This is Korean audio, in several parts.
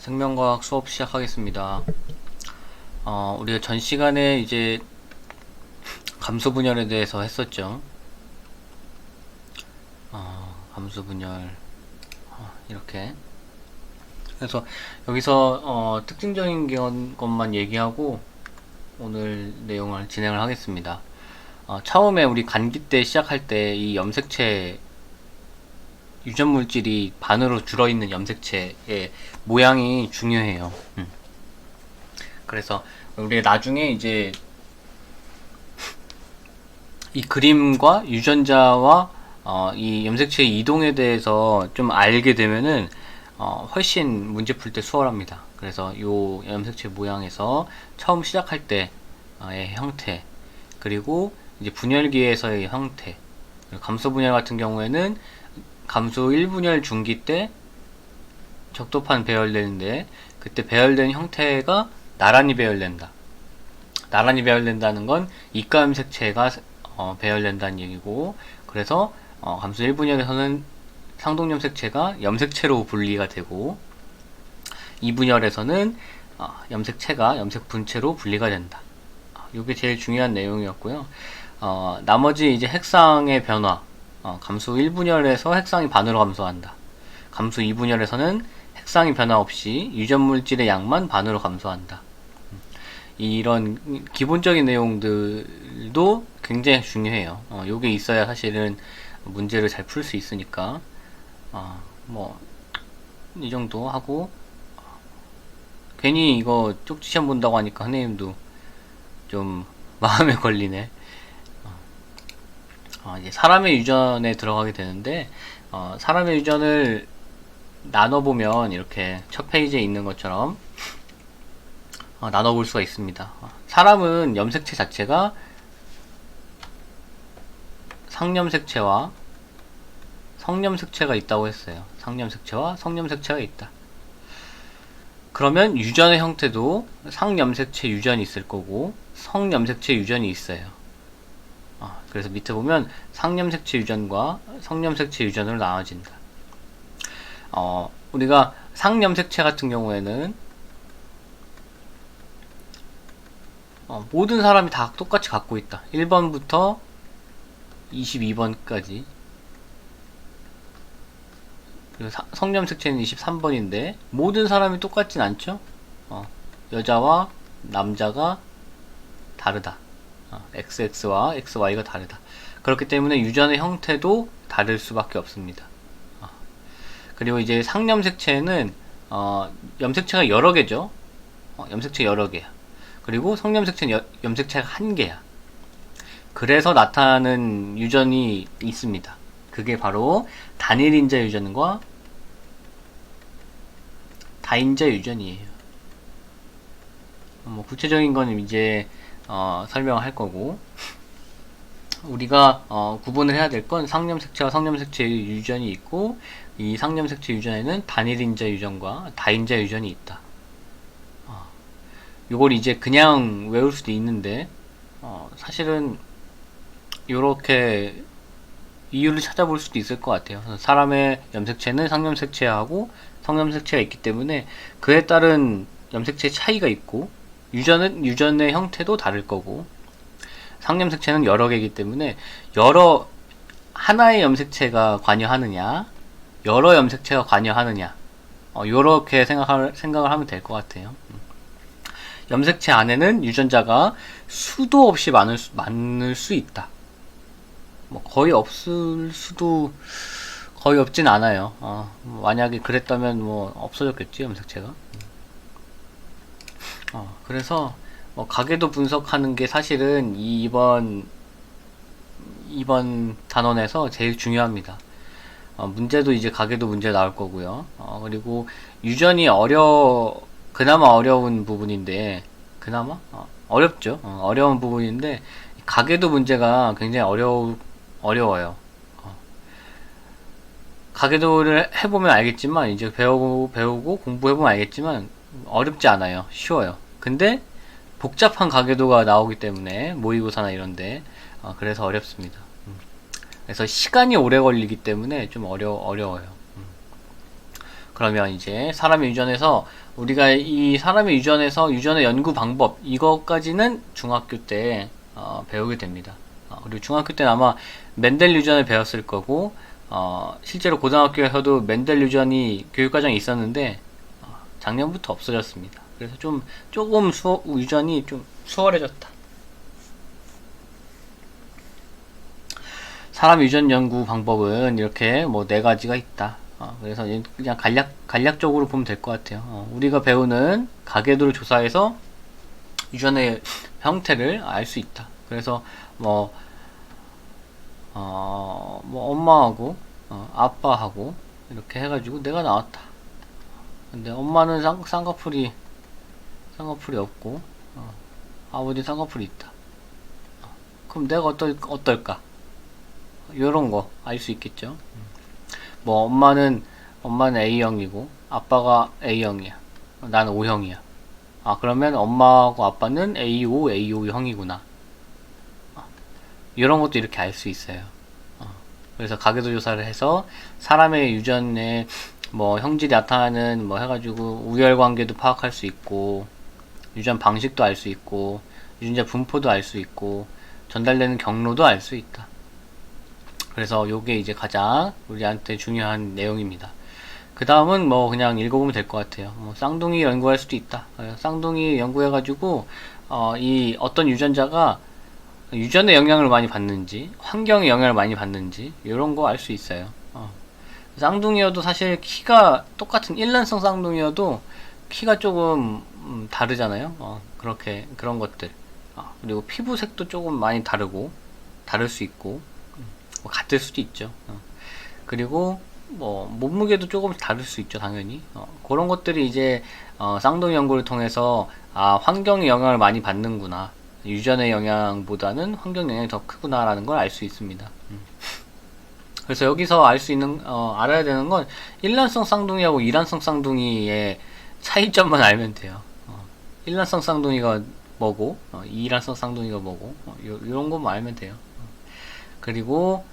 생명과학 수업 시작하겠습니다. 우리가 전 시간에 이제 감소 분열에 대해서 했었죠. 감소 분열 이렇게. 그래서 여기서 특징적인 것만 얘기하고 오늘 내용을 진행을 하겠습니다. 처음에 우리 간기 때 시작할 때 이 염색체 유전 물질이 반으로 줄어있는 염색체의 모양이 중요해요. 그래서 우리 나중에 이제 이 그림과 유전자와 이 염색체의 이동에 대해서 좀 알게 되면은 훨씬 문제 풀 때 수월합니다. 그래서 요 염색체 모양에서 처음 시작할 때의 형태, 그리고 이제 분열기에서의 형태, 감소 분열 같은 경우에는 감소 1분열 중기 때 적도판 배열되는데, 그때 배열된 형태가 나란히 배열된다. 나란히 배열된다는 건 이가 염색체가 배열된다는 얘기고, 그래서 감소 1분열에서는 상동 염색체가 염색체로 분리가 되고, 2분열에서는 염색체가 염색 분체로 분리가 된다. 이게 제일 중요한 내용이었고요. 나머지 이제 핵상의 변화, 감소 1분열에서 핵상이 반으로 감소한다. 감소 2분열에서는 핵상이 변화 없이 유전 물질의 양만 반으로 감소한다. 이런 기본적인 내용들도 굉장히 중요해요. 요게 있어야 사실은 문제를 잘 풀 수 있으니까, 이 정도 하고, 괜히 이거 쪽지 시험 본다고 하니까 선생님도 좀 마음에 걸리네. 이제 사람의 유전에 들어가게 되는데, 사람의 유전을 나눠보면 이렇게 첫 페이지에 있는 것처럼 나눠볼 수가 있습니다. 사람은 염색체 자체가 상염색체와 성염색체가 있다고 했어요. 상염색체와 성염색체가 있다. 그러면 유전의 형태도 상염색체 유전이 있을 거고 성염색체 유전이 있어요. 그래서 밑에 보면 상염색체 유전과 성염색체 유전으로 나눠진다. 우리가 상염색체 같은 경우에는 모든 사람이 다 똑같이 갖고 있다. 1번부터 22번까지. 그리고 성염색체는 23번인데 모든 사람이 똑같진 않죠. 여자와 남자가 다르다. XX와 XY가 다르다. 그렇기 때문에 유전의 형태도 다를 수밖에 없습니다. 그리고 이제 상염색체는 염색체가 여러 개죠. 염색체 여러 개야. 그리고 성염색체는 염색체가 한 개야. 그래서 나타나는 유전이 있습니다. 그게 바로 단일인자 유전과 다인자 유전이에요. 구체적인 건 이제 설명을 할 거고, 우리가 구분을 해야 될 건 상염색체와 성염색체의 유전이 있고, 이 상염색체 유전에는 단일인자 유전과 다인자 유전이 있다. 이걸 이제 그냥 외울 수도 있는데, 사실은 이렇게 이유를 찾아볼 수도 있을 것 같아요. 사람의 염색체는 상염색체하고 성염색체가 있기 때문에 그에 따른 염색체 차이가 있고, 유전은 유전의 형태도 다를 거고, 상염색체는 여러 개이기 때문에 하나의 염색체가 관여하느냐, 여러 염색체가 관여하느냐, 요렇게 생각을 하면 될 것 같아요. 염색체 안에는 유전자가 수도 없이 많을 수 있다. 거의 없진 않아요. 만약에 그랬다면 없어졌겠지, 염색체가. 그래서 가계도 분석하는 게 사실은 이번 단원에서 제일 중요합니다. 문제도 이제 가계도 문제 나올 거고요. 그리고 유전이 그나마 어려운 부분인데, 어렵죠. 어려운 부분인데, 가계도 문제가 굉장히 어려워요. 가계도를 해보면 알겠지만, 이제 배우고 공부해보면 알겠지만, 어렵지 않아요. 쉬워요. 근데, 복잡한 가계도가 나오기 때문에, 모의고사나 이런데, 그래서 어렵습니다. 그래서 시간이 오래 걸리기 때문에 좀 어려워요. 그러면 이제 사람의 유전에서 우리가 이 사람의 유전에서 유전의 연구 방법 이것까지는 중학교 때 배우게 됩니다. 그리고 중학교 때는 아마 멘델 유전을 배웠을 거고 실제로 고등학교에서도 멘델 유전이 교육과정에 있었는데 작년부터 없어졌습니다. 그래서 조금 유전이 좀 수월해졌다. 사람 유전 연구 방법은 이렇게 뭐 4가지가 있다. 그래서 그냥 간략적으로 보면 될 것 같아요. 우리가 배우는 가계도를 조사해서 유전의 형태를 알 수 있다. 그래서 뭐 엄마하고 아빠하고 이렇게 해가지고 내가 나왔다. 근데 엄마는 쌍꺼풀이 없고 아버지 쌍꺼풀이 있다. 그럼 내가 어떨까? 이런 거 알 수 있겠죠. 뭐 엄마는 A형이고 아빠가 A형이야. 나는 O형이야. 그러면 엄마하고 아빠는 A5, A5형이구나. 이런 것도 이렇게 알 수 있어요. 그래서 가계도 조사를 해서 사람의 유전에 뭐 형질이 나타나는 뭐 해가지고 우열관계도 파악할 수 있고 유전 방식도 알 수 있고 유전자 분포도 알 수 있고 전달되는 경로도 알 수 있다. 그래서 요게 이제 가장 우리한테 중요한 내용입니다. 그 다음은 뭐 그냥 읽어보면 될 것 같아요. 뭐 쌍둥이 연구할 수도 있다. 쌍둥이 연구해가지고 이 어떤 유전자가 유전의 영향을 많이 받는지 환경의 영향을 많이 받는지 이런 거 알 수 있어요. 쌍둥이여도 사실 키가 똑같은 일란성 쌍둥이여도 키가 조금 다르잖아요. 그런 것들. 그리고 피부색도 조금 많이 다를 수 있고 뭐 같을 수도 있죠. 그리고 뭐 몸무게도 조금 다를 수 있죠, 당연히. 그런 것들이 이제 쌍둥이 연구를 통해서 환경의 영향을 많이 받는구나, 유전의 영향보다는 환경 영향이 더 크구나라는 걸 알 수 있습니다. 그래서 여기서 알아야 되는 건 일란성 쌍둥이하고 이란성 쌍둥이의 차이점만 알면 돼요. 일란성 쌍둥이가 뭐고 이란성 쌍둥이가 뭐고 이런 것만 알면 돼요. 그리고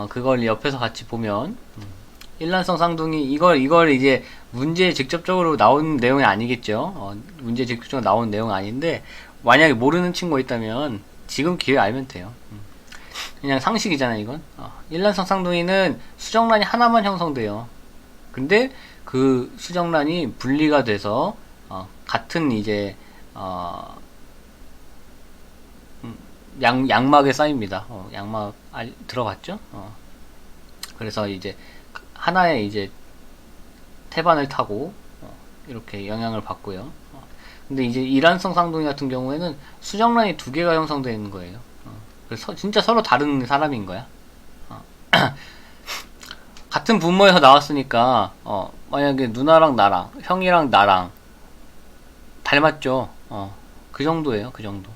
그걸 옆에서 같이 보면 일란성 쌍둥이 이걸 이제 문제에 직접적으로 나온 내용이 아니겠죠. 문제에 직접적으로 나온 내용은 아닌데 만약에 모르는 친구가 있다면 지금 기회 알면 돼요. 그냥 상식이잖아요, 이건. 일란성 쌍둥이는 수정란이 하나만 형성돼요. 근데 그 수정란이 분리가 돼서 같은 이제 양막에 쌓입니다. 양막 들어봤죠? 그래서 이제 하나의 이제 태반을 타고 이렇게 영향을 받고요. 근데 이제 이란성 쌍둥이 같은 경우에는 수정란이 2개가 형성되어 있는 거예요. 그래서 진짜 서로 다른 사람인 거야. 같은 부모에서 나왔으니까 만약에 누나랑 나랑 형이랑 나랑 닮았죠. 그 정도예요. 그 정도.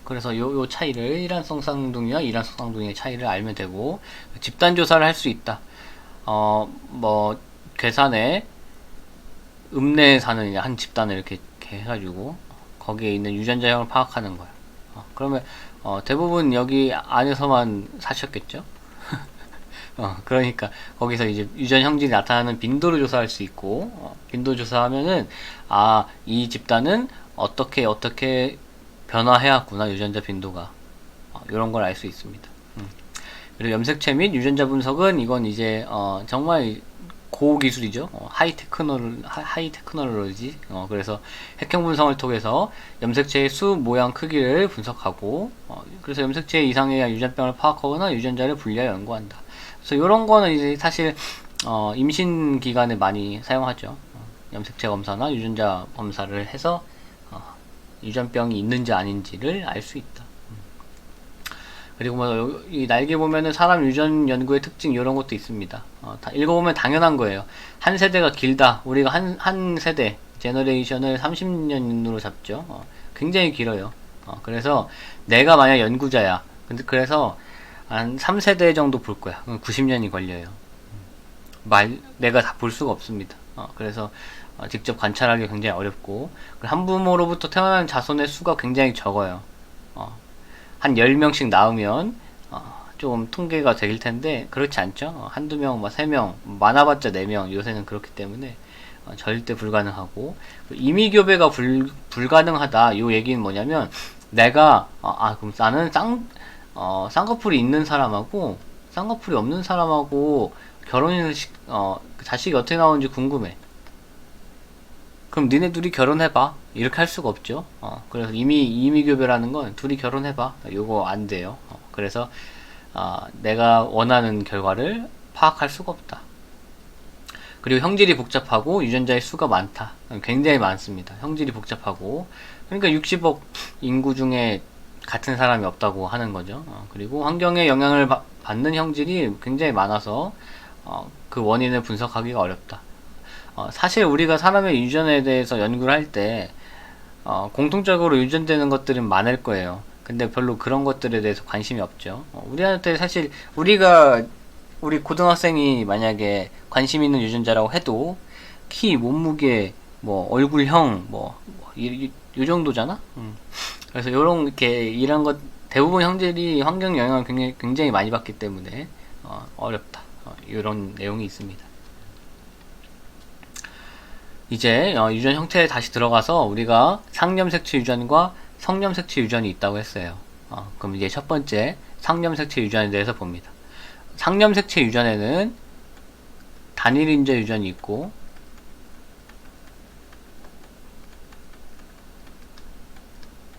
그래서 요 차이를 일란성 쌍둥이와 이란성 쌍둥이의 차이를 알면 되고, 집단 조사를 할 수 있다. 뭐 괴산에 읍내에 사는 한 집단을 이렇게 해가지고 거기에 있는 유전자형을 파악하는 거야. 그러면 대부분 여기 안에서만 사셨겠죠? 그러니까 거기서 이제 유전 형질이 나타나는 빈도를 조사할 수 있고, 빈도 조사하면은 이 집단은 어떻게 변화해왔구나, 유전자 빈도가. 이런 걸 알 수 있습니다. 그리고 염색체 및 유전자 분석은 이건 이제 정말 고기술이죠. 하이 테크놀로지. 그래서 핵형 분석을 통해서 염색체의 수, 모양, 크기를 분석하고, 그래서 염색체 이상의 유전병을 파악하거나 유전자를 분리하여 연구한다. 그래서 이런 거는 이제 사실 임신 기간에 많이 사용하죠. 염색체 검사나 유전자 검사를 해서 유전병이 있는지 아닌지를 알 수 있다. 그리고 뭐 이 날개 보면은 사람 유전 연구의 특징 이런 것도 있습니다. 다 읽어보면 당연한 거예요. 한 세대가 길다. 우리가 한 세대 제너레이션을 30년으로 잡죠. 굉장히 길어요. 그래서 내가 만약 연구자야. 그래서 한 3세대 정도 볼 거야. 90년이 걸려요. 내가 다 볼 수가 없습니다. 그래서 직접 관찰하기 굉장히 어렵고, 한 부모로부터 태어나는 자손의 수가 굉장히 적어요. 한 10명씩 낳으면 좀 통계가 될 텐데 그렇지 않죠. 한두 명, 뭐 3명, 많아봤자 4명 요새는 그렇기 때문에 절대 불가능하고, 임의 교배가 불가능하다 요 얘기는 뭐냐면, 내가 그럼 나는 쌍꺼풀이 있는 사람하고 쌍꺼풀이 없는 사람하고 자식이 어떻게 나오는지 궁금해. 그럼 니네 둘이 결혼해봐. 이렇게 할 수가 없죠. 그래서 임의교배라는 건 둘이 결혼해봐. 요거 안 돼요. 그래서 내가 원하는 결과를 파악할 수가 없다. 그리고 형질이 복잡하고 유전자의 수가 많다. 굉장히 많습니다. 형질이 복잡하고. 그러니까 60억 인구 중에 같은 사람이 없다고 하는 거죠. 그리고 환경의 영향을 받는 형질이 굉장히 많아서 그 원인을 분석하기가 어렵다. 사실 우리가 사람의 유전에 대해서 연구를 할 때 공통적으로 유전되는 것들은 많을 거예요. 근데 별로 그런 것들에 대해서 관심이 없죠. 우리한테 사실 우리 고등학생이 만약에 관심 있는 유전자라고 해도 키, 몸무게, 뭐 얼굴형, 요 정도잖아. 그래서 이런 것 대부분 형질이 환경 영향을 굉장히 많이 받기 때문에 어렵다. 이런 내용이 있습니다. 이제 유전 형태에 다시 들어가서 우리가 상념색체 유전과 성념색체 유전이 있다고 했어요. 그럼 이제 첫 번째 상념색체 유전에 대해서 봅니다. 상념색체 유전에는 단일인자 유전이 있고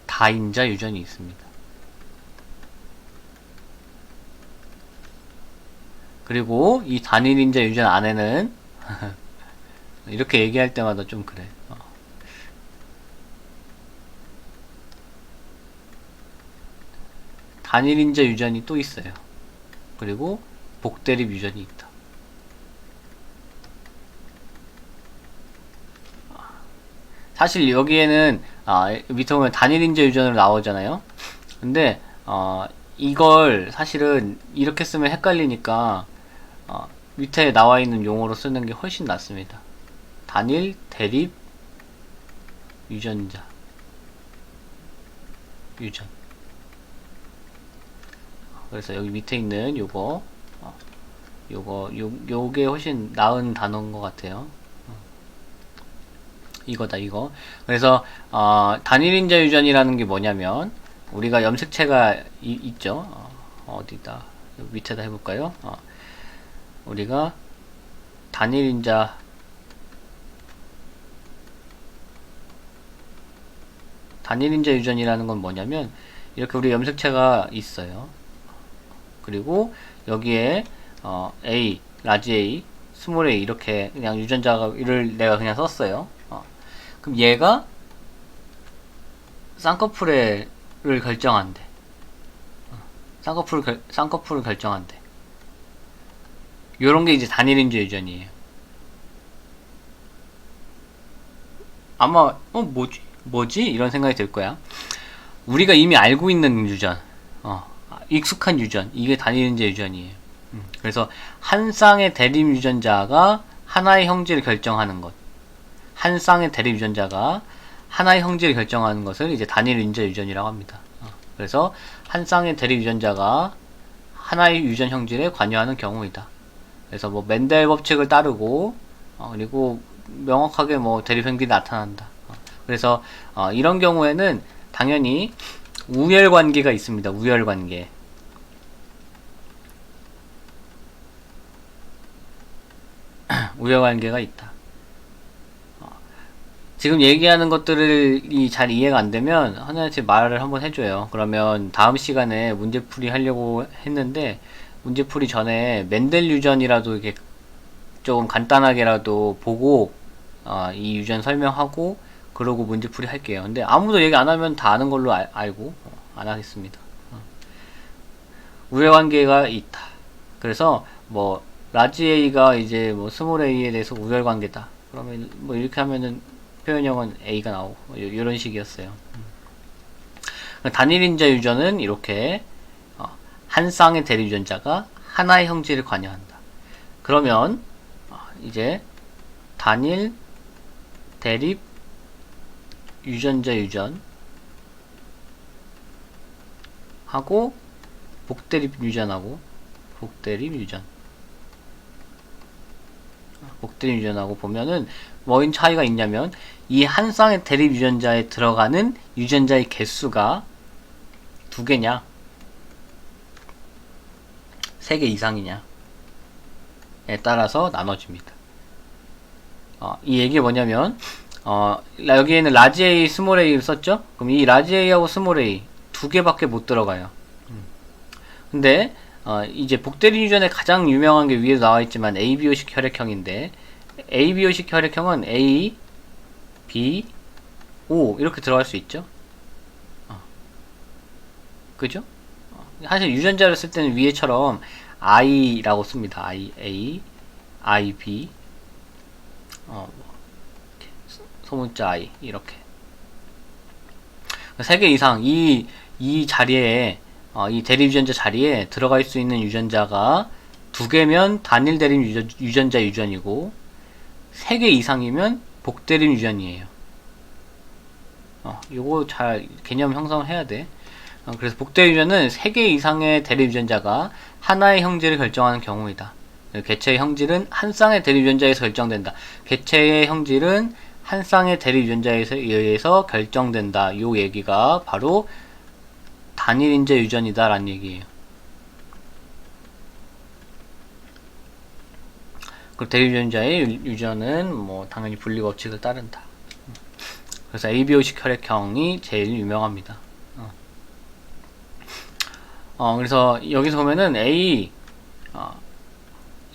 다인자 유전이 있습니다. 그리고 이 단일인자 유전 안에는 이렇게 얘기할 때마다 좀 그래. 단일인자 유전이 또 있어요. 그리고 복대립 유전이 있다. 사실 여기에는 밑에 보면 단일인자 유전으로 나오잖아요. 근데 이걸 사실은 이렇게 쓰면 헷갈리니까 밑에 나와 있는 용어로 쓰는 게 훨씬 낫습니다. 단일 대립 유전자 유전. 그래서 여기 밑에 있는 요게 훨씬 나은 단어인 것 같아요. 이거다 이거. 그래서 단일인자 유전이라는 게 뭐냐면, 우리가 염색체가 있죠. 어디다 밑에다 해볼까요? 우리가 단일인자 유전이라는 건 뭐냐면, 이렇게 우리 염색체가 있어요. 그리고 여기에 A, 라지 A, 스몰 A 이렇게 그냥 유전자를 내가 그냥 썼어요. 그럼 얘가 쌍꺼풀을 결정한대. 쌍꺼풀을 결정한대. 요런 게 이제 단일인자 유전이에요. 아마 뭐지? 이런 생각이 들 거야. 우리가 이미 알고 있는 유전, 익숙한 유전, 이게 단일인자 유전이에요. 그래서 한 쌍의 대립 유전자가 하나의 형질을 결정하는 것, 한 쌍의 대립 유전자가 하나의 형질을 결정하는 것을 이제 단일인자 유전이라고 합니다. 그래서 한 쌍의 대립 유전자가 하나의 유전 형질에 관여하는 경우이다. 그래서 뭐 멘델 법칙을 따르고 그리고 명확하게 뭐 대립 행동이 나타난다. 그래서 이런 경우에는 당연히 우열 관계가 있습니다. 우열 관계. 우열 관계가 있다. 지금 얘기하는 것들이 잘 이해가 안 되면 하나한테 말을 한번 해줘요. 그러면 다음 시간에 문제풀이 하려고 했는데, 문제풀이 전에 멘델 유전이라도 이렇게 조금 간단하게라도 보고 이 유전 설명하고 그러고 문제풀이 할게요. 근데 아무도 얘기 안 하면 다 아는 걸로 알고 안 하겠습니다. 우열관계가 있다. 그래서 뭐 라지 A가 이제 뭐 스몰 A에 대해서 우열관계다. 그러면 뭐 이렇게 하면은 표현형은 A가 나오고 이런 식이었어요. 단일인자 유전은 이렇게 한 쌍의 대립 유전자가 하나의 형질을 관여한다. 그러면 이제 단일 대립 유전자 유전 하고 복대립 유전하고 복대립 유전하고 보면은 뭐인 차이가 있냐면 이 한 쌍의 대립 유전자에 들어가는 유전자의 개수가 2개냐 3개 이상이냐에 따라서 나눠집니다. 이 얘기 뭐냐면 여기에는 라지 A, 스몰 A를 썼죠? 그럼 이 라지 A하고 스몰 A 2개밖에 못 들어가요. 근데 이제 복대립 유전에 가장 유명한 게 위에 나와 있지만 ABO식 혈액형인데 ABO식 혈액형은 A, B, O 이렇게 들어갈 수 있죠? 그죠? 사실 유전자를 쓸 때는 위에처럼 I라고 씁니다. I, A, I, B 소문자 I 이렇게 3개 이상 이 자리에 이 대립 유전자 자리에 들어갈 수 있는 유전자가 2개면 단일 대립 유전자 유전이고 3개 이상이면 복대립 유전이에요. 요거 잘 개념 형성을 해야 돼. 그래서 복대립 유전은 3개 이상의 대립 유전자가 하나의 형질을 결정하는 경우이다. 개체의 형질은 한 쌍의 대립 유전자에서 결정된다. 개체의 형질은 한 쌍의 대립 유전자에 의해서 결정된다. 요 얘기가 바로 단일 인재 유전이다 라는 얘기예요. 그 대립 유전자의 유전은 뭐 당연히 분리 법칙을 따른다. 그래서 ABO식 혈액형이 제일 유명합니다. 그래서 여기서 보면은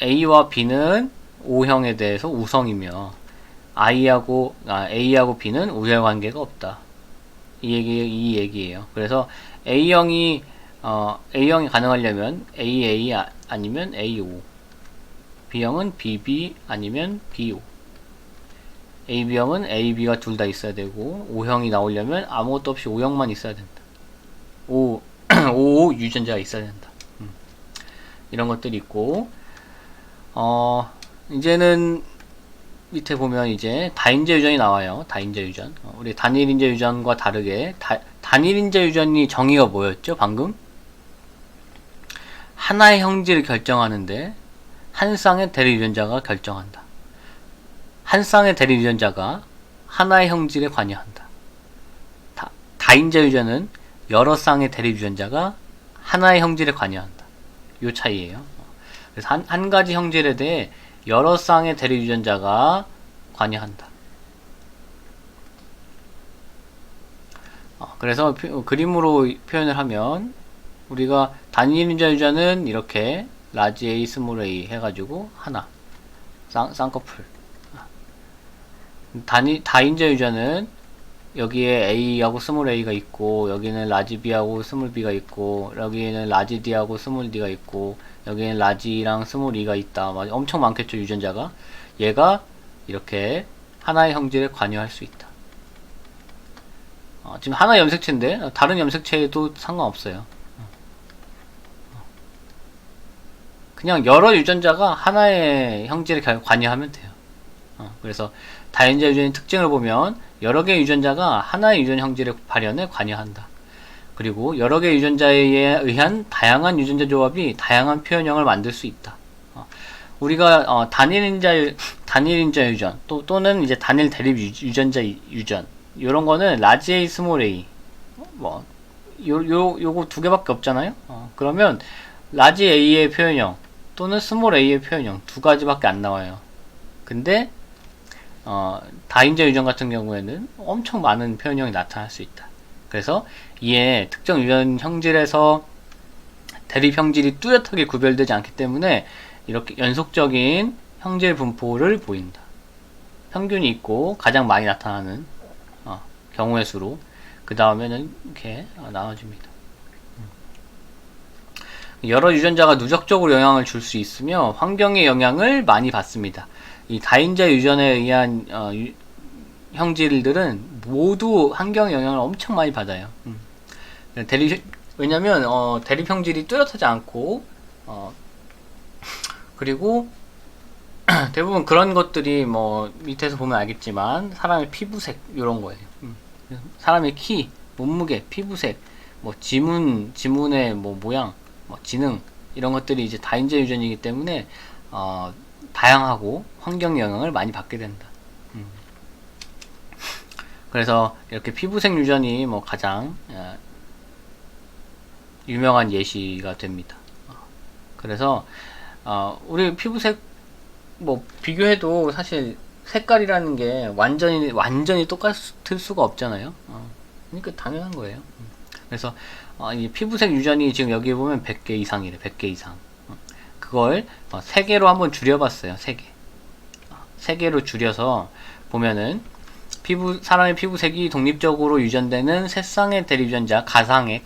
A와 B는 O형에 대해서 우성이며 A하고 B는 우열 관계가 없다. 이 얘기예요. 그래서 A형이 가능하려면 AA 아니면 AO, B형은 BB 아니면 BO, AB형은 AB가 둘 다 있어야 되고, O형이 나오려면 아무것도 없이 O형만 있어야 된다. O 유전자가 있어야 된다. 이런 것들이 있고, 이제는 밑에 보면 이제 다인재 유전이 나와요. 다인재 유전. 우리 단일인재 유전과 다르게 단일인재 유전이 정의가 뭐였죠? 방금 하나의 형질을 결정하는데 한 쌍의 대립 유전자가 결정한다. 한 쌍의 대립 유전자가 하나의 형질에 관여한다. 다인재 유전은 여러 쌍의 대립 유전자가 하나의 형질에 관여한다. 요 차이예요. 그래서 한 가지 형질에 대해 여러 쌍의 대립 유전자가 관여한다. 그래서 그림으로 표현을 하면 우리가 단일 인재 유전은 이렇게 라지 A, 스몰 A 해가지고 하나 쌍꺼풀. 다인재 유전은 여기에 A하고 스몰 A가 있고, 여기는 라지 B하고 스몰 B가 있고, 여기에는 라지 D하고 스몰 D가 있고, 여기에는 라지랑 스몰 E가 있다. 엄청 많겠죠, 유전자가. 얘가 이렇게 하나의 형질에 관여할 수 있다. 지금 하나의 염색체인데 다른 염색체에도 상관없어요. 그냥 여러 유전자가 하나의 형질에 관여하면 돼요. 그래서 다인재 유전의 특징을 보면 여러 개의 유전자가 하나의 유전 형질의 발현에 관여한다. 그리고 여러 개의 유전자에 의한 다양한 유전자 조합이 다양한 표현형을 만들 수 있다. 우리가 단일인자 유전 또는 이제 단일 대립 유전자 유전 요런 거는 라지 A, 스몰 A 요거 2개밖에 없잖아요. 그러면 라지 A의 표현형 또는 스몰 A의 표현형 2가지밖에 안 나와요. 근데 다인재 유전 같은 경우에는 엄청 많은 표현형이 나타날 수 있다. 그래서 이에 특정 유전 형질에서 대립 형질이 뚜렷하게 구별되지 않기 때문에 이렇게 연속적인 형질 분포를 보인다. 평균이 있고 가장 많이 나타나는 경우의 수로 그 다음에는 이렇게 나눠집니다. 여러 유전자가 누적적으로 영향을 줄 수 있으며 환경의 영향을 많이 받습니다. 이 다인재 유전에 의한 형질들은 모두 환경의 영향을 엄청 많이 받아요. 왜냐면 대립 형질이 뚜렷하지 않고 그리고 대부분 그런 것들이 뭐 밑에서 보면 알겠지만 사람의 피부색 이런 거예요. 사람의 키, 몸무게, 피부색, 뭐 지문의 뭐 모양 뭐 지능 이런 것들이 이제 다인자 유전이기 때문에 다양하고 환경 영향을 많이 받게 된다. 그래서 이렇게 피부색 유전이 뭐 가장 유명한 예시가 됩니다. 그래서 우리 피부색 뭐 비교해도 사실 색깔이라는 게 완전히 똑같을 수가 없잖아요. 그러니까 당연한 거예요. 그래서 이 피부색 유전이 지금 여기 보면 100개 이상이래. 100개 이상. 그걸 3개로 한번 줄여봤어요. 3개. 3개로 줄여서 보면은 사람의 피부색이 독립적으로 유전되는 세쌍의 대립유전자, 가상의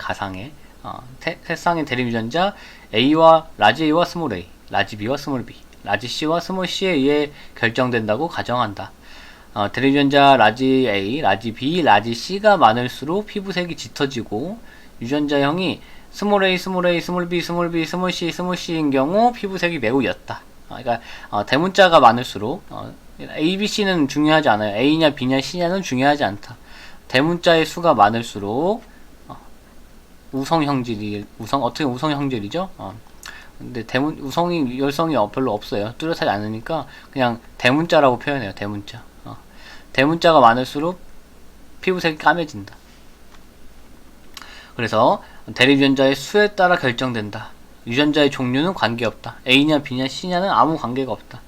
세쌍의 대립유전자 A와 라지 A와 스몰 a, 라지 B와 스몰 b, 라지 C와 스몰 c에 의해 결정된다고 가정한다. 대립유전자 라지 A, 라지 B, 라지 C가 많을수록 피부색이 짙어지고 유전자형이 스몰 a, 스몰 a, 스몰 b, 스몰 b, 스몰 c, 스몰 c인 경우 피부색이 매우 옅다. 그러니까 대문자가 많을수록 A, B, C는 중요하지 않아요. A냐 B냐 C냐는 중요하지 않다. 대문자의 수가 많을수록 어떻게 우성 형질이죠? 근데 우성이 열성이 별로 없어요. 뚜렷하지 않으니까 그냥 대문자라고 표현해요. 대문자. 대문자가 많을수록 피부색이 까매진다. 그래서 대립유전자의 수에 따라 결정된다. 유전자의 종류는 관계없다. A냐 B냐 C냐는 아무 관계가 없다.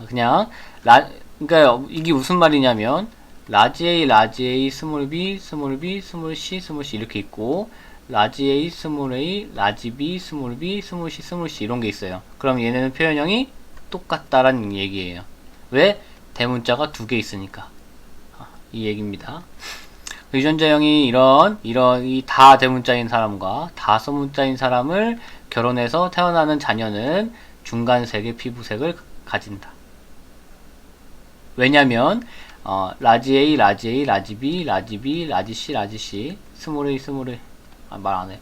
그냥 그러니까 이게 무슨 말이냐면 라지 A, 스몰 B, 스몰 B, 스몰 C, 스몰 C 이렇게 있고 라지 A, 스몰 A, 라지 B, 스몰 B, 스몰 C, 스몰 C 이런 게 있어요. 그럼 얘네는 표현형이 똑같다라는 얘기예요. 왜? 대문자가 2개 있으니까. 이 얘기입니다. 유전자형이 이런 다 대문자인 사람과 다 소문자인 사람을 결혼해서 태어나는 자녀는 중간색의 피부색을 가진다. 왜냐면 라지 A, 라지 A, 라지 B, 라지 B, 라지 C, 라지 C, 스몰 A, 스몰 A 말 안 해.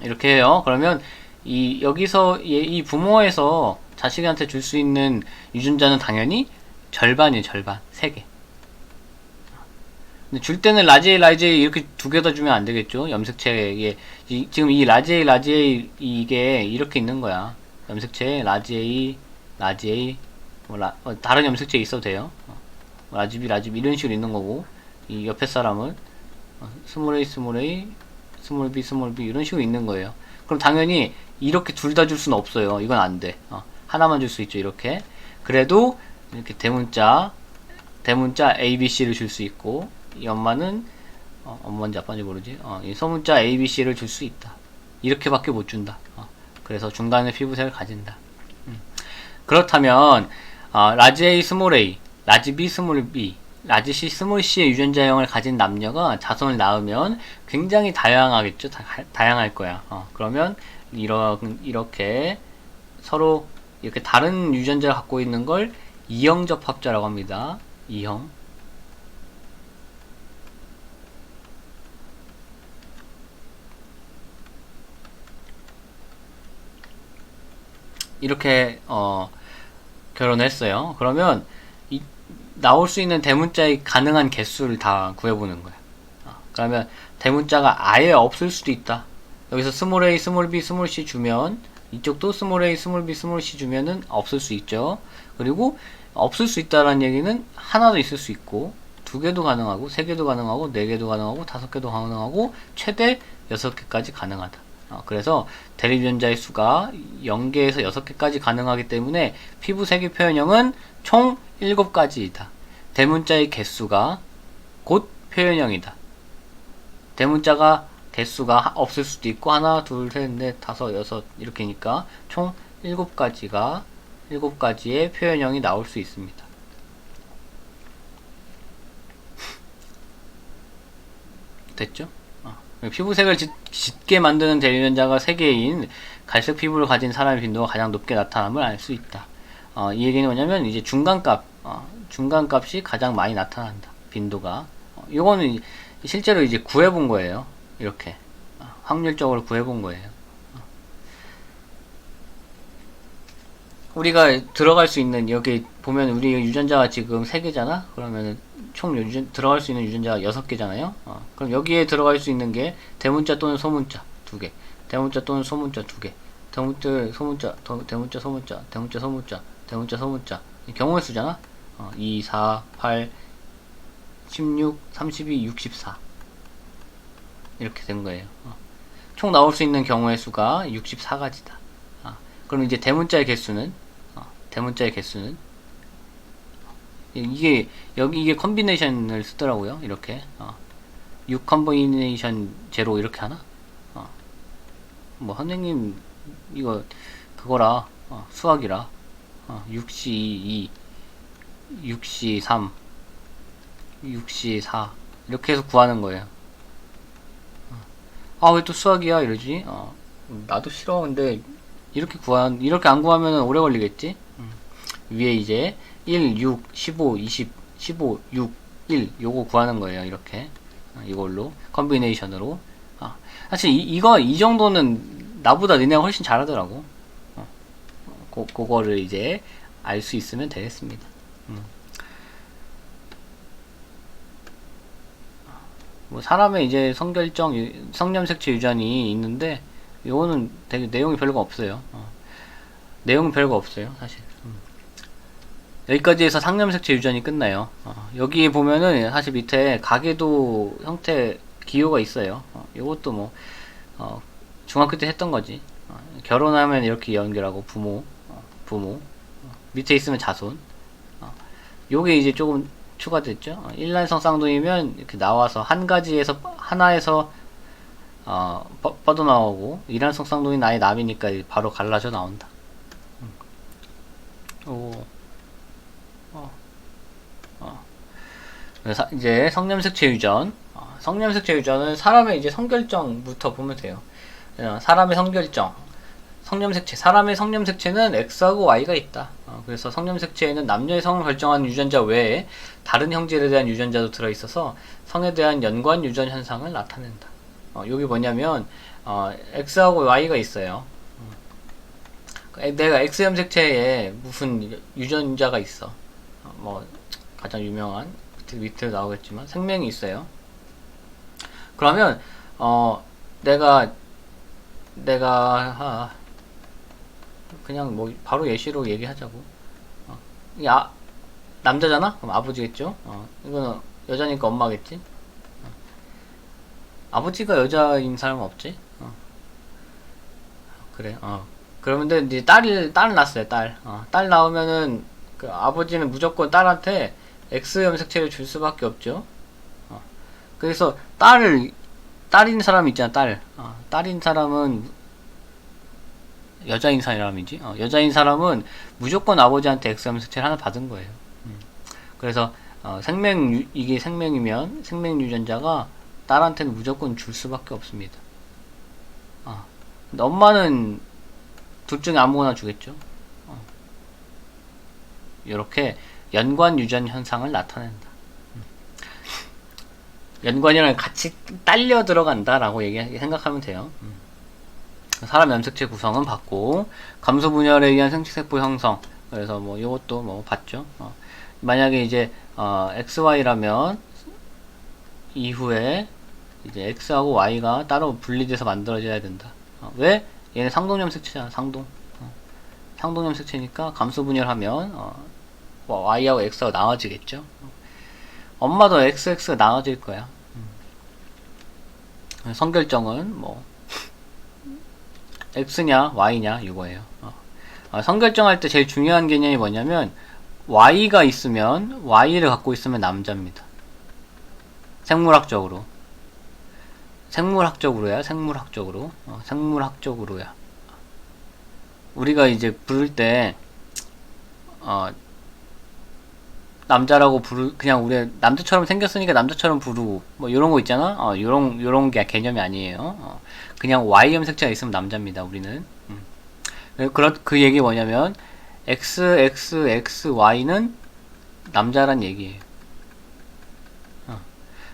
이렇게 해요. 그러면 여기서 이 부모에서 자식한테 줄 수 있는 유전자는 당연히 절반이에요. 절반. 3개. 근데 줄 때는 라지 A, 라지 A 이렇게 2개 더 주면 안 되겠죠? 염색체에 지금 이 라지 A, 라지 A 이게 이렇게 있는 거야. 염색체에 라지 A, 라지 A 다른 염색체 있어도 돼요. 라지 B, 라지 B 이런 식으로 있는 거고 이 옆에 사람은 스몰 A, 스몰 A, 스몰 B, 스몰 B 이런 식으로 있는 거예요. 그럼 당연히 이렇게 둘 다 줄 수는 없어요. 이건 안 돼. 하나만 줄 수 있죠. 이렇게. 그래도 이렇게 대문자 A, B, C를 줄 수 있고 이 엄마는 엄마인지 아빠인지 모르지. 이 소문자 A, B, C를 줄 수 있다. 이렇게밖에 못 준다. 그래서 중간에 피부색을 가진다. 그렇다면 라지 A, 스몰 A, 라지 B, 스몰 B, 라지 C, 스몰 C의 유전자형을 가진 남녀가 자손을 낳으면 굉장히 다양하겠죠. 다양할 거야. 그러면 이렇게 서로 이렇게 다른 유전자를 갖고 있는 걸 이형접합자라고 합니다. 이형. 이렇게 결혼했어요. 그러면 나올 수 있는 대문자의 가능한 개수를 다 구해보는 거야. 그러면 대문자가 아예 없을 수도 있다. 여기서 스몰 a, 스몰 b, 스몰 c 주면 이쪽도 스몰 a, 스몰 b, 스몰 c 주면은 없을 수 있죠. 그리고 없을 수 있다라는 얘기는 하나도 있을 수 있고 2개도 가능하고 3개도 가능하고 4개도 가능하고 5개도 가능하고 최대 6개까지 가능하다. 그래서 대립유전자의 수가 0개에서 6개까지 가능하기 때문에 피부색의 표현형은 총 7가지이다. 대문자의 개수가 곧 표현형이다. 대문자가 개수가 없을 수도 있고 하나, 둘, 셋, 넷, 다섯, 여섯 이렇게니까 총 7가지의 표현형이 나올 수 있습니다. 됐죠? 피부색을 짙게 만드는 대립유전자가 3개인 갈색 피부를 가진 사람의 빈도가 가장 높게 나타남을 알 수 있다. 이 얘기는 뭐냐면 이제 중간값이 가장 많이 나타난다. 빈도가. 이거는 실제로 이제 구해본 거예요. 이렇게 확률적으로 구해본 거예요. 우리가 들어갈 수 있는 여기 보면 우리 유전자가 지금 3개잖아. 그러면은 총 들어갈 수 있는 유전자가 6개잖아요. 그럼 여기에 들어갈 수 있는 게 대문자 또는 소문자 2개, 대문자 또는 소문자 두 개. 대문자, 소문자, 대문자, 소문자, 대문자, 소문자, 대문자, 소문자. 경우의 수잖아? 2, 4, 8, 16, 32, 64. 이렇게 된 거예요. 총 나올 수 있는 경우의 수가 64가지다. 그럼 이제 대문자의 개수는, 대문자의 개수는, 이게, 여기 이게 컨비네이션을 쓰더라고요. 이렇게. 6 컨비네이션 제로 이렇게 하나? 뭐, 선생님, 이거, 그거라, 수학이라, 6시 2, 6시 3, 6시 4, 이렇게 해서 구하는 거예요. 왜 또 수학이야? 이러지? 나도 싫어. 근데, 이렇게 안 구하면 오래 걸리겠지? 위에 이제, 1, 6, 15, 20, 15, 6, 1, 요거 구하는 거예요. 이렇게. 이걸로. 컨비네이션으로. 사실, 이 정도는 나보다 니네가 훨씬 잘하더라고. 그거를 이제, 알 수 있으면 되겠습니다. 뭐 사람의 이제 성결정, 성념색체 유전이 있는데 이거는 되게 내용이 별거 없어요. 내용이 별거 없어요, 사실. 여기까지 해서 상념색체 유전이 끝나요. 여기 보면은 사실 밑에 가계도 형태 기호가 있어요. 이것도 뭐 중학교 때 했던 거지. 결혼하면 이렇게 연결하고 부모, 밑에 있으면 자손. 요게 이제 조금 추가됐죠. 일란성 쌍둥이면 이렇게 나와서 하나에서 뻗어나오고, 이란성 쌍둥이는 아예 남이니까 바로 갈라져 나온다. 그래서 이제 성념색체 유전. 성념색체 유전은 사람의 이제 성결정부터 보면 돼요. 사람의 성결정, 성념색체, 사람의 성념색체는 X하고 Y가 있다. 그래서 성념색체에는 남녀의 성을 결정하는 유전자 외에 다른 형질에 대한 유전자도 들어있어서 성에 대한 연관 유전 현상을 나타낸다. 여기 뭐냐면 X하고 Y가 있어요. 내가 X염색체에 무슨 유전자가 있어. 뭐 가장 유명한 밑에 나오겠지만 생명이 있어요. 그러면 내가 그냥 뭐 바로 예시로 얘기하자고. 남자잖아? 그럼 아버지겠죠? 이거는 여자니까 엄마겠지? 아버지가 여자인 사람은 없지? 그래. 그러면 이제 딸을 낳았어요. 딸 나오면은 그 아버지는 무조건 딸한테 X 염색체를 줄 수밖에 없죠. 그래서 딸인 사람 있잖아. 딸인 사람은 여자인 사람이지. 여자인 사람은 무조건 아버지한테 X 염색체를 하나 받은 거예요. 그래서 이게 생명이면 생명 유전자가 딸한테는 무조건 줄 수밖에 없습니다. 근데 엄마는 둘 중에 아무거나 주겠죠. 이렇게 연관 유전 현상을 나타낸다. 연관이랑 같이 딸려 들어간다라고 생각하면 돼요. 사람 염색체 구성은 봤고, 감소 분열에 의한 생식세포 형성. 그래서 뭐 이것도 뭐 봤죠. 만약에 이제 XY라면 이후에 이제 X하고 Y가 따로 분리돼서 만들어져야 된다. 왜? 얘는 상동 염색체잖아. 상동 염색체니까 감소 분열하면 Y하고 X하고 나눠지겠죠. 엄마도 XX가 나눠질 거야. 성결정은 뭐 X냐 Y냐 이거예요. 성결정할 때 제일 중요한 개념이 뭐냐면 Y가 있으면 Y를 갖고 있으면 남자입니다. 생물학적으로야. 생물학적으로야. 우리가 이제 부를 때 남자라고 그냥 우리 남자처럼 생겼으니까 남자처럼 부르고 뭐 이런 거 있잖아. 요런 게 개념이 아니에요. 그냥 Y 염색체가 있으면 남자입니다. 우리는. 그 얘기 뭐냐면 XXXY는 남자란 얘기예요.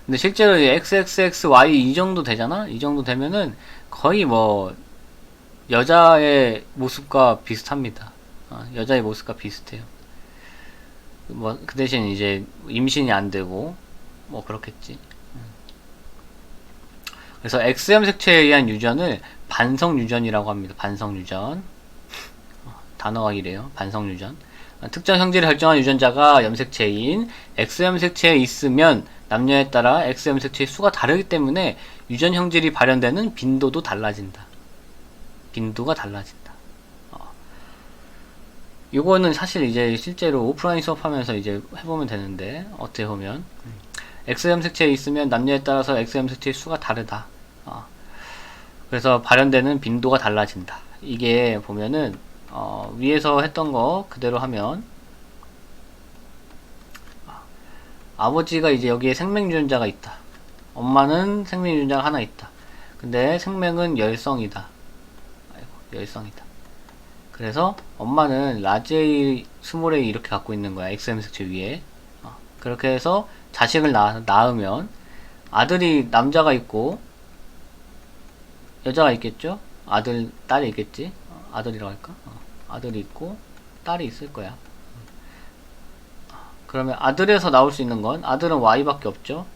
근데 실제로 XXXY 이 정도 되잖아. 이 정도 되면은 거의 뭐 여자의 모습과 비슷합니다. 여자의 모습과 비슷해요. 뭐 그 대신 이제 임신이 안 되고 뭐 그렇겠지. 그래서 X염색체에 의한 유전을 반성유전이라고 합니다. 반성유전. 단어가 이래요. 반성유전. 특정 형질을 결정한 유전자가 염색체인 X염색체에 있으면 남녀에 따라 X염색체의 수가 다르기 때문에 유전 형질이 발현되는 빈도도 달라진다. 빈도가 달라진다. 요거는 사실 이제 실제로 오프라인 수업하면서 이제 해보면 되는데, 어떻게 보면 X염색체에 있으면 남녀에 따라서 X염색체의 수가 다르다. 그래서 발현되는 빈도가 달라진다. 이게 보면은 위에서 했던 거 그대로 하면, 아버지가 이제 여기에 생명유전자가 있다. 엄마는 생명유전자가 하나 있다. 근데 생명은 열성이다. 아이고, 열성이다. 그래서 엄마는 라지 A, 스몰 A 이렇게 갖고 있는 거야. X염색체 위에. 그렇게 해서 자식을 낳으면 아들이 남자가 있고 여자가 있겠죠? 아들, 딸이 있겠지? 아들이라고 할까? 아들이 있고 딸이 있을 거야. 그러면 아들에서 나올 수 있는 건, 아들은 Y밖에 없죠?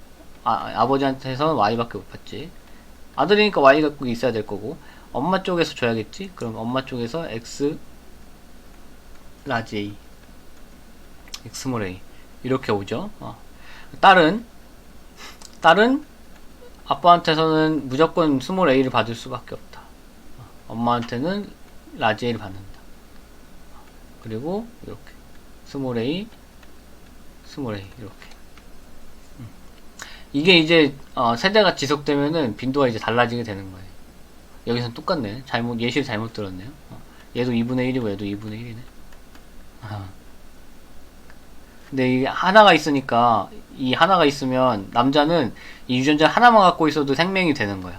아버지한테서는 Y밖에 못 받지. 아들이니까 Y가 꼭 있어야 될 거고, 엄마 쪽에서 줘야겠지? 그럼 엄마 쪽에서 X 라지 A, X 스몰 A 이렇게 오죠. 딸은 아빠한테서는 무조건 스몰 A를 받을 수밖에 없다. 엄마한테는 라지 A를 받는다. 그리고 이렇게 스몰 A, 스몰 A 이렇게. 이게 이제 세대가 지속되면은 빈도가 이제 달라지게 되는 거예요. 여기선 똑같네. 예시를 잘못 들었네요. 얘도 2분의 1이고 얘도 2분의 1이네. 근데 이 하나가 있으니까, 이 하나가 있으면 남자는 이 유전자 하나만 갖고 있어도 생명이 되는 거야.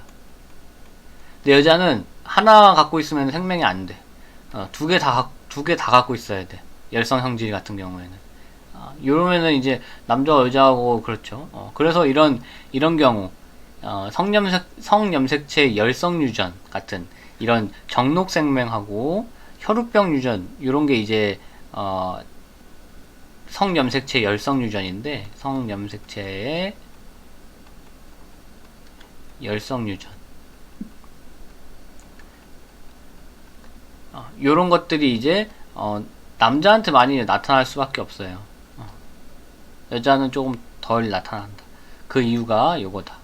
근데 여자는 하나 갖고 있으면 생명이 안 돼. 두 개 다 갖고 있어야 돼. 열성 형질 같은 경우에는. 이러면은 이제 남자와 여자하고, 그렇죠. 그래서 이런 경우, 성염색체 열성 유전 같은 이런 정록 생명하고 혈우병 유전, 요런 게 이제 성염색체 열성 유전인데, 성염색체의 열성 유전, 요런 것들이 이제 남자한테 많이 나타날 수밖에 없어요. 여자는 조금 덜 나타난다. 그 이유가 요거다.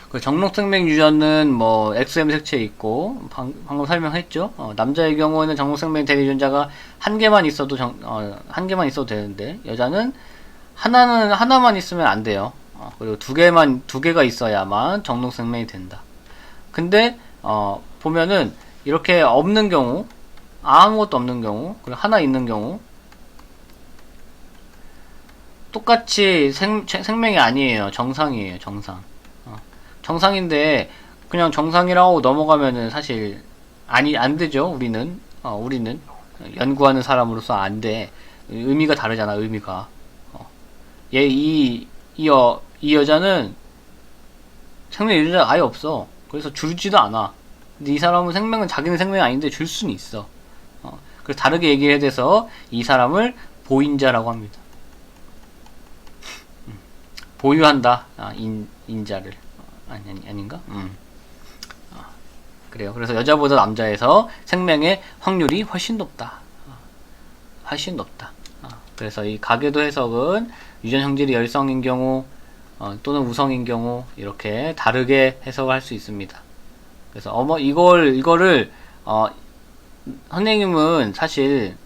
그 정록생명 유전은 뭐 X염색체에 있고, 방금 설명했죠. 남자의 경우에는 정록생명 대리 유전자가 한 개만 있어도 한 개만 있어도 되는데, 여자는 하나만 있으면 안 돼요. 그리고 두 개가 있어야만 정록생명이 된다. 근데 보면은 이렇게 없는 경우, 아무것도 없는 경우, 그리고 하나 있는 경우, 똑같이 생명이 아니에요. 정상이에요. 정상인데 그냥 정상이라고 넘어가면은 사실 안 되죠. 우리는 연구하는 사람으로서 안 돼. 의미가 다르잖아. 의미가. 이 여자는 생명 유전자가 아예 없어. 그래서 줄지도 않아. 근데 이 사람은 자기는 생명이 아닌데 줄 수는 있어. 그래서 다르게 얘기해야 돼서 이 사람을 보인자라고 합니다. 보유한다. 인자를. 아닌가? 그래요. 그래서 여자보다 남자에서 생명의 확률이 훨씬 높다. 그래서 이 가계도 해석은 유전 형질이 열성인 경우 또는 우성인 경우 이렇게 다르게 해석을 할 수 있습니다. 그래서 이거를 선생님은 사실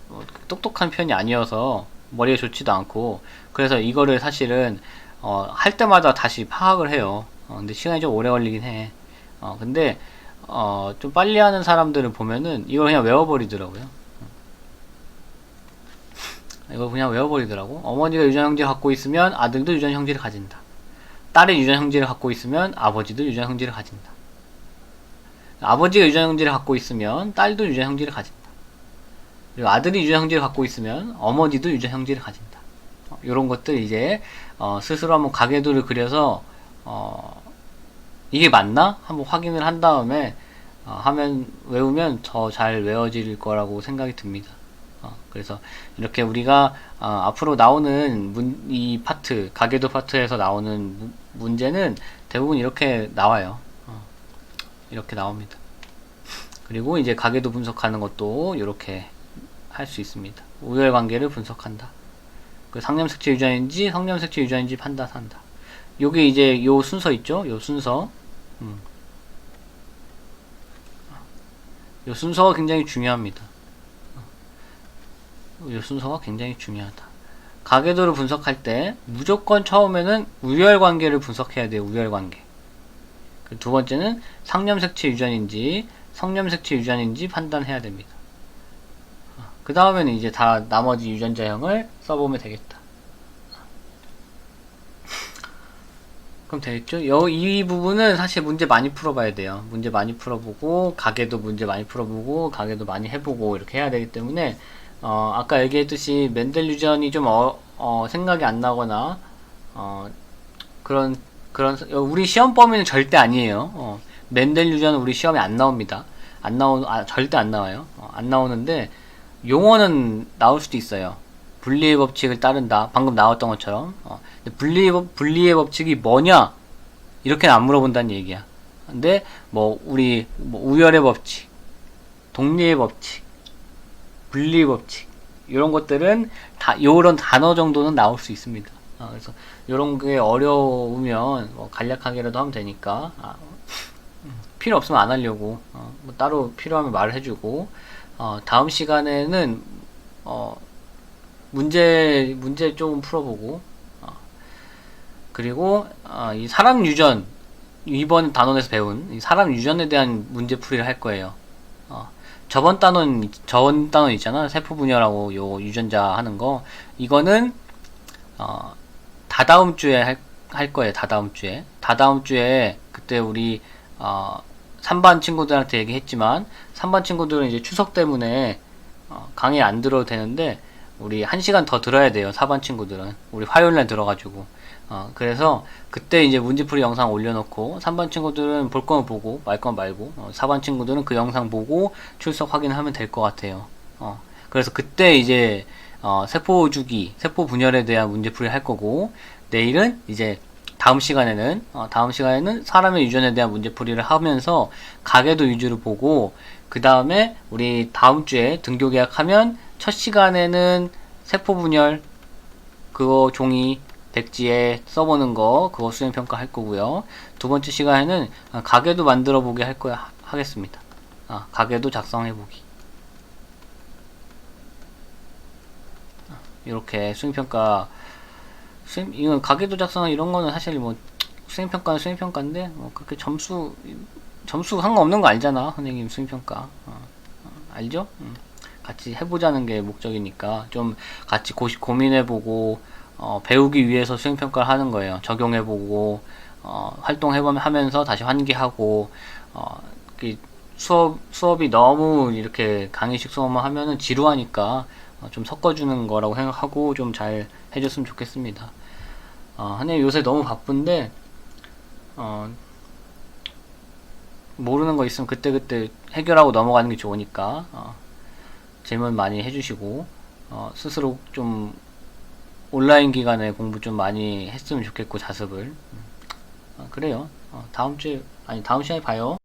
똑똑한 편이 아니어서 머리에 좋지도 않고, 그래서 이거를 사실은 할 때마다 다시 파악을 해요. 근데 시간이 좀 오래 걸리긴 해. 근데 좀 빨리 하는 사람들을 보면은 이걸 그냥 외워버리더라고요. 이걸 그냥 외워버리더라고. 어머니가 유전 형질을 갖고 있으면 아들도 유전 형질을 가진다. 딸이 유전 형질을 갖고 있으면 아버지도 유전 형질을 가진다. 아버지가 유전 형질을 갖고 있으면 딸도 유전 형질을 가진다. 그리고 아들이 유전 형질을 갖고 있으면 어머니도 유전 형질을 가진다. 이런 것들 이제 스스로 한번 가계도를 그려서 이게 맞나? 한번 확인을 한 다음에 외우면 더 잘 외워질 거라고 생각이 듭니다. 그래서 이렇게 우리가 앞으로 나오는 이 파트, 가계도 파트에서 나오는 문제는 대부분 이렇게 나와요. 이렇게 나옵니다. 그리고 이제 가계도 분석하는 것도 이렇게 할 수 있습니다. 우열관계를 분석한다. 그 상념색채 유전인지 성념색채 유전인지 판단한다. 요게 이제 요 순서 있죠? 요 순서. 요 순서가 굉장히 중요합니다. 요 순서가 굉장히 중요하다. 가계도를 분석할 때 무조건 처음에는 우열관계를 분석해야 돼요. 우열관계. 두 번째는 상념색채 유전인지 성념색채 유전인지 판단해야 됩니다. 그 다음에는 이제 다 나머지 유전자형을 써보면 되겠다. 그럼 되겠죠? 이 부분은 사실 문제 많이 풀어봐야 돼요. 문제 많이 풀어보고 가계도 문제 많이 풀어보고 가계도 많이 해보고 이렇게 해야 되기 때문에 아까 얘기했듯이 멘델 유전이 좀 생각이 안 나거나 그런 우리 시험 범위는 절대 아니에요. 멘델 유전은 우리 시험에 안 나옵니다. 절대 안 나와요. 안 나오는데 용어는 나올 수도 있어요. 분리의 법칙을 따른다. 방금 나왔던 것처럼. 분리의 법칙이 뭐냐? 이렇게는 안 물어본다는 얘기야. 근데 우리 우열의 법칙, 독리의 법칙, 분리의 법칙 이런 것들은 다 요런 단어 정도는 나올 수 있습니다. 그래서 요런 게 어려우면 간략하게라도 하면 되니까 필요 없으면 안 하려고 따로 필요하면 말을 해주고 다음 시간에는 문제 조금 풀어보고 그리고 이 사람 유전 이번 단원에서 배운 이 사람 유전에 대한 문제풀이를 할 거예요. 저번 단원 있잖아. 세포 분열하고 요 유전자 하는 거 이거는 다다음 주에 할 거예요. 다다음 주에 그때 우리 3반 친구들한테 얘기했지만 3반 친구들은 이제 추석 때문에 강의 안 들어도 되는데 우리 1시간 더 들어야 돼요. 4반 친구들은 우리 화요일날 들어가지고 그래서 그때 이제 문제풀이 영상 올려놓고 3반 친구들은 볼 거면 보고 말 거면 말고 4반 친구들은 그 영상 보고 출석 확인하면 될 것 같아요. 그래서 그때 이제 세포 주기, 세포 분열에 대한 문제풀이 할 거고 내일은 이제 다음 시간에는 사람의 유전에 대한 문제풀이를 하면서 가계도 위주로 보고 그 다음에 우리 다음 주에 등교 계약하면 첫 시간에는 세포 분열 그거 종이 백지에 써보는 거 그거 수행평가 할 거고요. 두 번째 시간에는 가계도 만들어 보게 하겠습니다. 가계도 작성해 보기. 이렇게 수행평가 이건 가계도 작성 이런 거는 사실 수행평가는 수행평가인데 그렇게 점수 상관없는 거 알잖아. 선생님 수행평가 알죠? 같이 해보자는 게 목적이니까 좀 같이 고민해보고 배우기 위해서 수행평가를 하는 거예요. 적용해보고 활동하면서 다시 환기하고 수업이 너무 이렇게 강의식 수업만 하면은 지루하니까 좀 섞어주는 거라고 생각하고 좀 잘 해줬으면 좋겠습니다. 선생님 요새 너무 바쁜데 모르는 거 있으면 그때그때 해결하고 넘어가는 게 좋으니까 질문 많이 해주시고 스스로 좀 온라인 기간에 공부 좀 많이 했으면 좋겠고 자습을 그래요. 다음 시간에 봐요.